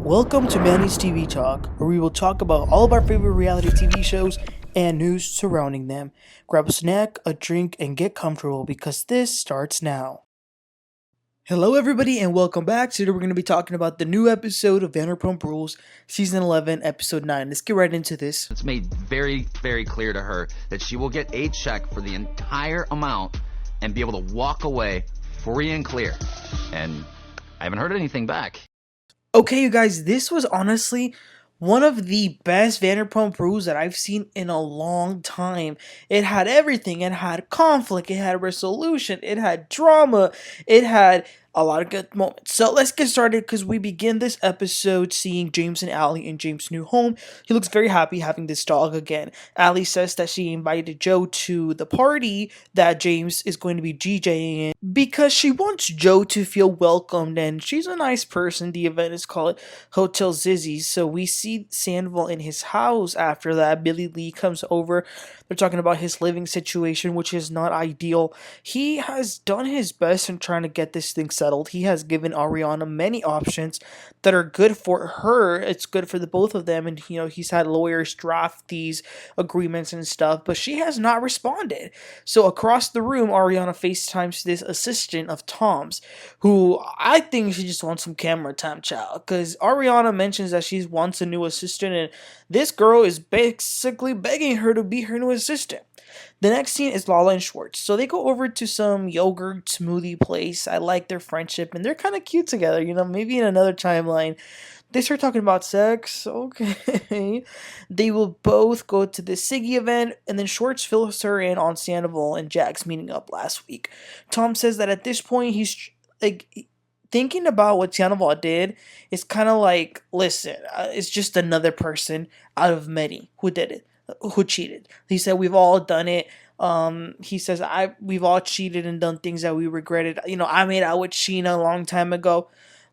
Welcome to Manny's TV Talk, where we will talk about all of our favorite reality TV shows and news surrounding them. Grab a snack, a drink, and get comfortable because this starts now. Hello, everybody, and welcome back. Today, we're going to be talking about the new episode of Vanderpump Rules, Season 11, Episode 9. Let's get right into this. It's made very, very clear to her that she will get a check for the entire amount and be able to walk away free and clear. And I haven't heard anything back. Okay, you guys, this was honestly one of the best Vanderpump Rules that I've seen in a long time. It had everything. It had conflict. It had resolution. It had drama. It had a lot of good moments. So let's get started because we begin this episode seeing James and Allie in James' new home. He looks very happy having this dog again. Allie says that she invited Joe to the party that James is going to be DJing in because she wants Joe to feel welcomed, and she's a nice person. The event is called Hotel Zizzy's. So we see Sandoval in his house after that. Billy Lee comes over. They're talking about his living situation, which is not ideal. He has done his best in trying to get this thing settled. He has given Ariana many options that are good for her. It's good for the both of them. And, he's had lawyers draft these agreements and stuff, but she has not responded. So across the room, Ariana FaceTimes this assistant of Tom's, who I think she just wants some camera time, child. Because Ariana mentions that she wants a new assistant, and this girl is basically begging her to be her new assistant. The next scene is Lala and Schwartz. So they go over to some yogurt smoothie place. I like their friendship, and they're kind of cute together. Maybe in another timeline, they start talking about sex. Okay. They will both go to the Siggy event, and then Schwartz fills her in on Sandoval and Jack's meeting up last week. Tom says that at this point, he's like thinking about what Sandoval did is kind of like, listen, it's just another person out of many who did it, who cheated. He said, we've all done it. He says, we've all cheated and done things that we regretted. I made out with Scheana a long time ago.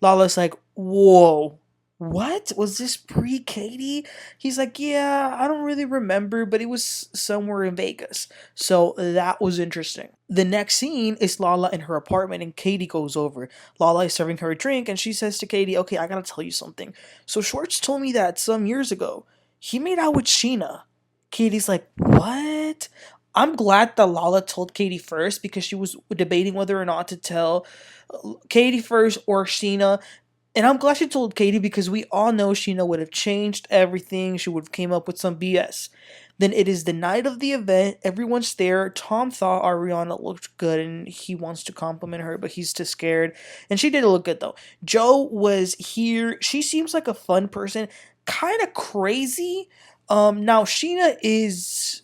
Lala's like, whoa. What? Was this pre-Katie? He's like, yeah, I don't really remember, but it was somewhere in Vegas. So that was interesting. The next scene is Lala in her apartment, and Katie goes over. Lala is serving her a drink, and she says to Katie, okay, I gotta tell you something. So Schwartz told me that some years ago, he made out with Scheana. Katie's like, what? I'm glad that Lala told Katie first because she was debating whether or not to tell Katie first or Scheana. And I'm glad she told Katie because we all know Scheana would have changed everything. She would have came up with some BS. Then it is the night of the event. Everyone's there. Tom thought Ariana looked good and he wants to compliment her, but he's too scared. And she did look good though. Joe was here. She seems like a fun person. Kind of crazy. Now Scheana is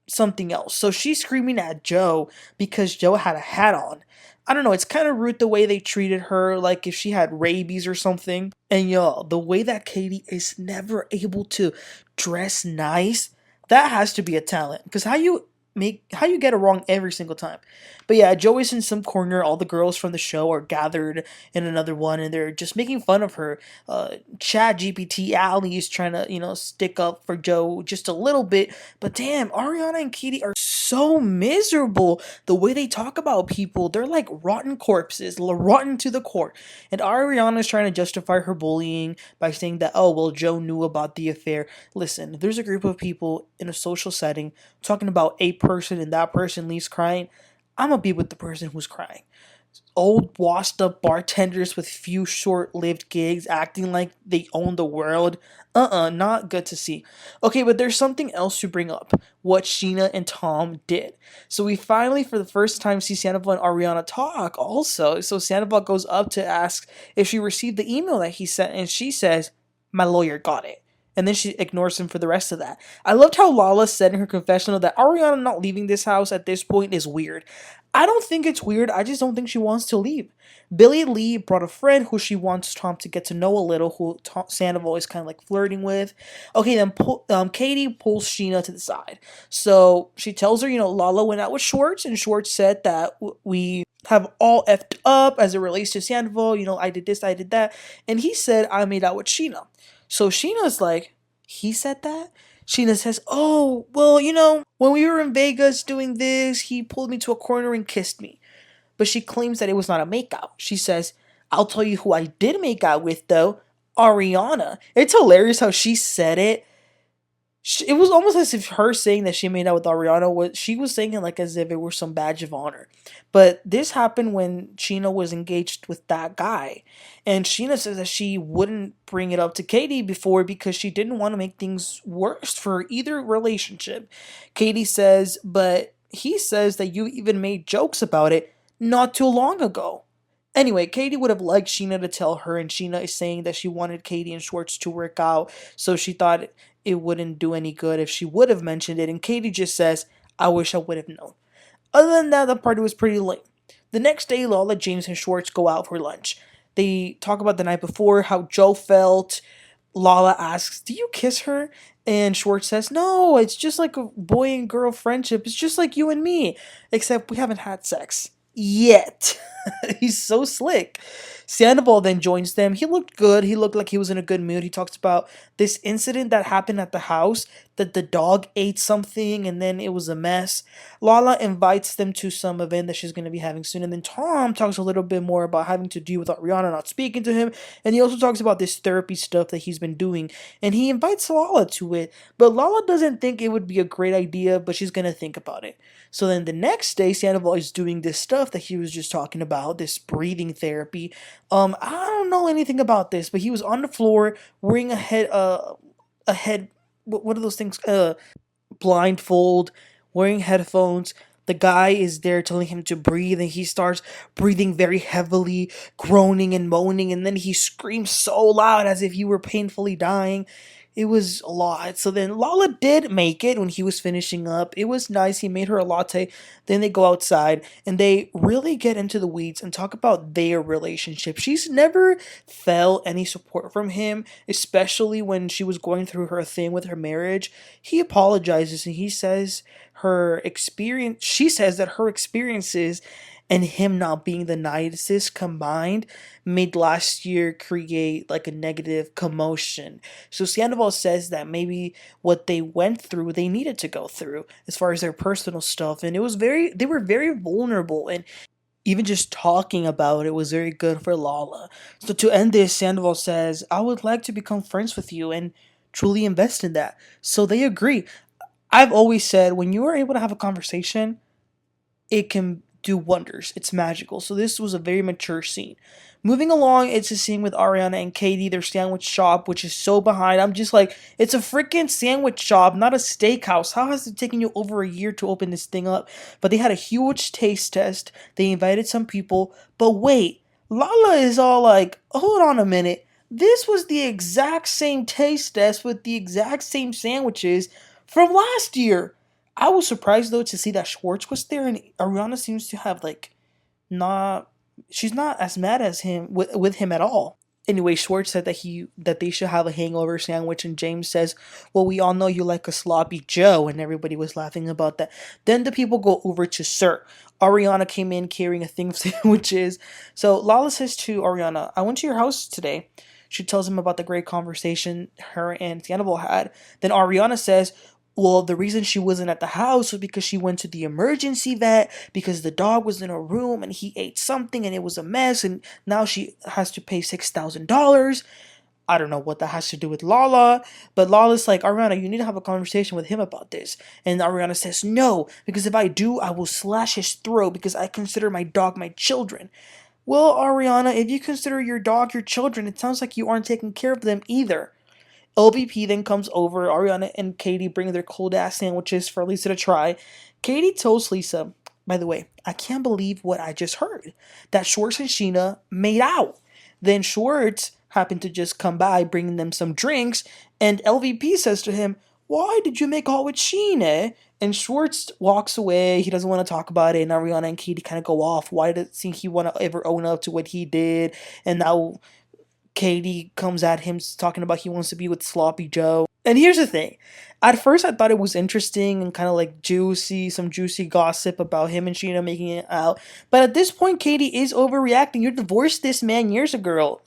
something else. So she's screaming at Joe because Joe had a hat on. I don't know, it's kind of rude the way they treated her, like if she had rabies or something. And the way that Katie is never able to dress nice, that has to be a talent. Because how you get it wrong every single time. But yeah, Joe is in some corner. All the girls from the show are gathered in another one, and they're just making fun of her. Chat GPT Allie is trying to, stick up for Joe just a little bit. But damn, Ariana and Katie are so miserable. The way they talk about people, they're like rotten corpses, rotten to the core. And Ariana is trying to justify her bullying by saying that, oh, well, Joe knew about the affair. Listen, there's a group of people in a social setting talking about a person and that person leaves crying. I'm gonna be with the person who's crying. Old washed up bartenders with few short-lived gigs acting like they own the world. Not good to see. Okay, but there's something else to bring up. What Scheana and Tom did. So we finally, for the first time, see Sandoval and Ariana talk also. So Sandoval goes up to ask if she received the email that he sent, and she says, my lawyer got it. And then she ignores him for the rest of that. I loved how Lala said in her confessional that Ariana not leaving this house at this point is weird. I don't think it's weird. I just don't think she wants to leave. Billy Lee brought a friend who she wants Tom to get to know a little, who Sandoval is kind of like flirting with. Okay, then Katie pulls Scheana to the side. So she tells her, Lala went out with Schwartz, and Schwartz said that we have all effed up as it relates to Sandoval. I did this, I did that. And he said, I made out with Scheana. So Sheena's like, he said that? Scheana says, oh, well, when we were in Vegas doing this, he pulled me to a corner and kissed me. But she claims that it was not a makeout. She says, I'll tell you who I did make out with, though. Ariana. It's hilarious how she said it. It was almost as if her saying that she made out with Ariana was she was saying it like as if it were some badge of honor. But this happened when Scheana was engaged with that guy. And Scheana says that she wouldn't bring it up to Katie before because she didn't want to make things worse for either relationship. Katie says, but he says that you even made jokes about it not too long ago. Anyway, Katie would have liked Scheana to tell her, and Scheana is saying that she wanted Katie and Schwartz to work out, so she thought it wouldn't do any good if she would have mentioned it, and Katie just says, I wish I would have known. Other than that, the party was pretty lame. The next day, Lala, James, and Schwartz go out for lunch. They talk about the night before, how Joe felt. Lala asks, do you kiss her? And Schwartz says, no, it's just like a boy and girl friendship. It's just like you and me, except we haven't had sex. Yet. He's so slick. Sandoval then joins them. He looked good. He looked like he was in a good mood. He talks about this incident that happened at the house, that the dog ate something and then it was a mess. Lala invites them to some event that she's going to be having soon. And then Tom talks a little bit more about having to deal with Ariana not speaking to him. And he also talks about this therapy stuff that he's been doing. And he invites Lala to it. But Lala doesn't think it would be a great idea, but she's going to think about it. So then the next day, Sandoval is doing this stuff that he was just talking about, this breathing therapy. I don't know anything about this, but he was on the floor wearing a head, what are those things? Blindfold, wearing headphones. The guy is there telling him to breathe, and he starts breathing very heavily, groaning and moaning, and then he screams so loud as if he were painfully dying. It was a lot. So then Lala did make it when he was finishing up. It was nice. He made her a latte. Then they go outside and they really get into the weeds and talk about their relationship. She's never felt any support from him, especially when she was going through her thing with her marriage. He apologizes and he says she says that her experiences and him not being the nicest combined made last year create like a negative commotion. So Sandoval says that maybe what they went through, they needed to go through as far as their personal stuff. And they were very vulnerable. And even just talking about it was very good for Lala. So to end this, Sandoval says, I would like to become friends with you and truly invest in that. So they agree. I've always said when you are able to have a conversation, it can do wonders. It's magical. So this was a very mature scene. Moving along, it's a scene with Ariana and Katie, their sandwich shop, which is so behind. I'm just like, it's a freaking sandwich shop, not a steakhouse. How has it taken you over a year to open this thing up? But they had a huge taste test. They invited some people. But wait, Lala is all like, hold on a minute. This was the exact same taste test with the exact same sandwiches from last year. I was surprised though to see that Schwartz was there, and Ariana seems to have like not. She's not as mad as him with him at all. Anyway, Schwartz said that they should have a hangover sandwich, and James says, "Well, we all know you like a sloppy Joe," and everybody was laughing about that. Then the people go over to Sir. Ariana came in carrying a thing of sandwiches. So Lala says to Ariana, "I went to your house today." She tells him about the great conversation her and Scandoval had. Then Ariana says, well, the reason she wasn't at the house was because she went to the emergency vet because the dog was in her room and he ate something and it was a mess and now she has to pay $6,000. I don't know what that has to do with Lala, but Lala's like, Ariana, you need to have a conversation with him about this. And Ariana says, no, because if I do, I will slash his throat because I consider my dog my children. Well, Ariana, if you consider your dog your children, it sounds like you aren't taking care of them either. LVP then comes over. Ariana and Katie bring their cold ass sandwiches for Lisa to try. Katie tells Lisa, by the way, I can't believe what I just heard. That Schwartz and Scheana made out. Then Schwartz happened to just come by bringing them some drinks. And LVP says to him, why did you make out with Scheana? And Schwartz walks away. He doesn't want to talk about it. And Ariana and Katie kind of go off. Why does he want to ever own up to what he did? And now Katie comes at him talking about he wants to be with Sloppy Joe. And here's the thing. At first I thought it was interesting and kind of like some juicy gossip about him and Scheana making it out. But at this point, Katie is overreacting. You divorced this man years ago.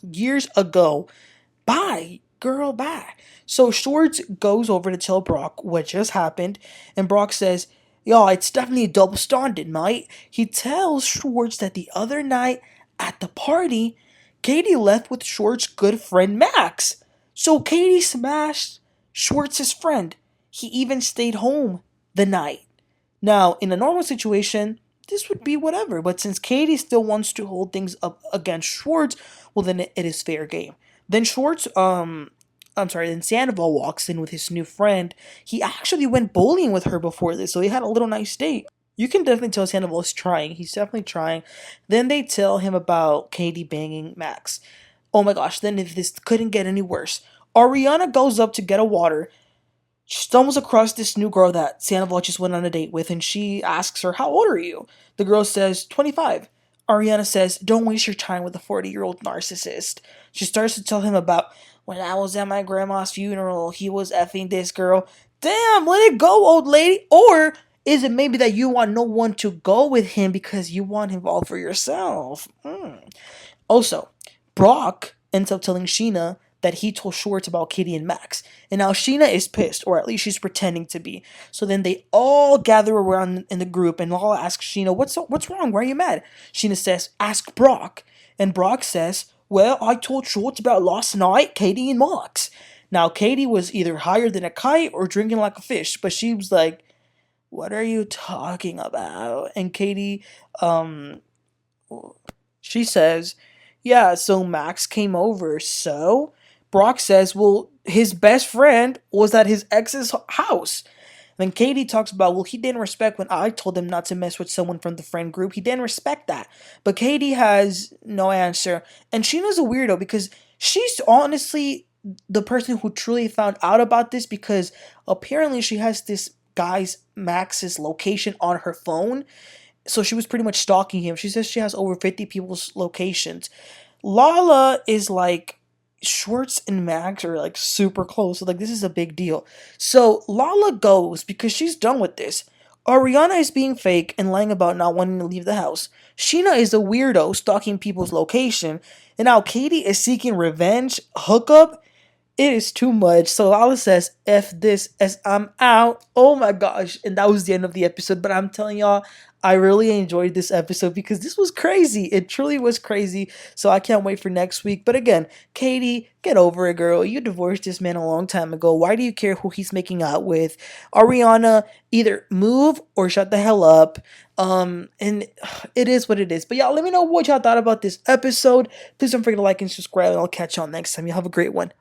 Bye, girl, bye. So Schwartz goes over to tell Brock what just happened. And Brock says, yo, it's definitely double standard, mate. He tells Schwartz that the other night at the party, Katie left with Schwartz's good friend Max. So Katie smashed Schwartz's friend. He even stayed home the night. Now, in a normal situation, this would be whatever, but since Katie still wants to hold things up against Schwartz, well then it is fair game. Then then Sandoval walks in with his new friend. He actually went bowling with her before this, so they had a little nice date. You can definitely tell Sandoval is trying. He's definitely trying. Then they tell him about Katie banging Max. Oh my gosh, then if this couldn't get any worse. Ariana goes up to get a water. She stumbles across this new girl that Sandoval just went on a date with, and she asks her, "How old are you?" The girl says, 25. Ariana says, "Don't waste your time with a 40-year-old narcissist." She starts to tell him about, "When I was at my grandma's funeral, he was effing this girl." Damn, let it go, old lady. Or is it maybe that you want no one to go with him because you want him all for yourself? Also, Brock ends up telling Scheana that he told Schwartz about Katie and Max. And now Scheana is pissed, or at least she's pretending to be. So then they all gather around in the group, and Lala asks Scheana, what's wrong? Why are you mad? Scheana says, "Ask Brock." And Brock says, "Well, I told Schwartz about last night, Katie and Max." Now, Katie was either higher than a kite or drinking like a fish, but she was like, "What are you talking about?" And Katie, she says, "Yeah, so Max came over, so?" Brock says, "Well, his best friend was at his ex's house." Then Katie talks about, "Well, he didn't respect when I told him not to mess with someone from the friend group. He didn't respect that." But Katie has no answer. And Sheena's a weirdo because she's honestly the person who truly found out about this, because apparently she has this guy's Max's location on her phone. So she was pretty much stalking him. She says she has over 50 people's locations. Lala is like, Schwartz and Max are like super close. So like this is a big deal. So Lala goes because she's done with this. Ariana is being fake and lying about not wanting to leave the house. Scheana is a weirdo stalking people's location. And now Katie is seeking revenge, hookup. It is too much. So Lala says, "F this as I'm out." Oh my gosh. And that was the end of the episode. But I'm telling y'all, I really enjoyed this episode because this was crazy. It truly was crazy. So I can't wait for next week. But again, Katie, get over it, girl. You divorced this man a long time ago. Why do you care who he's making out with? Ariana, either move or shut the hell up. And it is what it is. But y'all, let me know what y'all thought about this episode. Please don't forget to like and subscribe, and I'll catch y'all next time. Y'all have a great one.